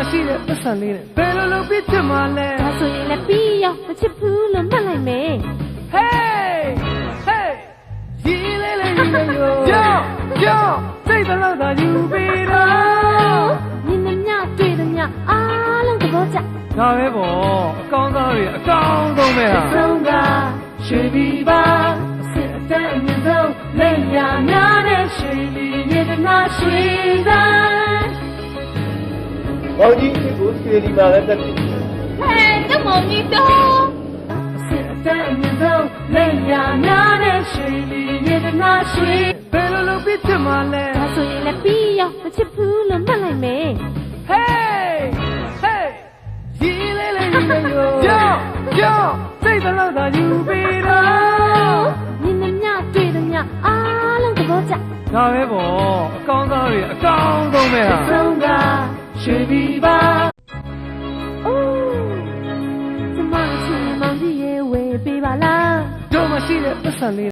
မရှိတဲ့ပတ်စံလေးနဲ့ဘယ်လိုလုပ်ပြီးဖြစ်မှာလဲ ဒါဆိုရင်လည်းပြီးရောမချစ်ဘူးလို့မှတ်လိုက်မယ် Hey Hey ရီလေးလေးရီလေးယောယောစိတ်တလောက်သာယူပြီးတော့ မြင်မြတွေ့သမျှအားလုံးသဘောကျ ဒါပဲပေါ့အကောင်းသားတွေအကောင်းဆုံးပဲဟာ ဆုံးကရွှေပြီးပါအစစ်အတန်းအမြင့်ဆုံးလက်ရများတဲ့ရွှေလီမြေတနာရွှေစံ မောင်ကြီးအစ်ကိုရွှေလီမှာလည်းတက်တယ် ဟဲ့တော့မောင်ကြီးတော့အစစ်အတန်းအမြင့်ဆုံးလက်ရများတဲ့ရွှေလီမြေတနာရွှေ ဘယ်လိုလုပ်ပြီးဖြစ်မှာလဲ ဒါဆိုရင်လည်းပြီးရောမချစ်ဘူးလို့မှတ်လိုက်မယ် Hey Hey ရီလေးလေးရီလေးယောယောစိတ်တလောက်သာယူပြီးတော့ မြင်မြတွေ့သမျှအားလုံးသဘောကျ ဒါပဲပေါ့အကောင်းသားတွေအကောင်းဆုံးပဲဟာ ဆုံးကရွှေပြီးပါအိုးကျမချင်မောင်ကြီးရဲ့ဝေးပေးပါလား တို့မရှိတဲ့ပတ်စံလေး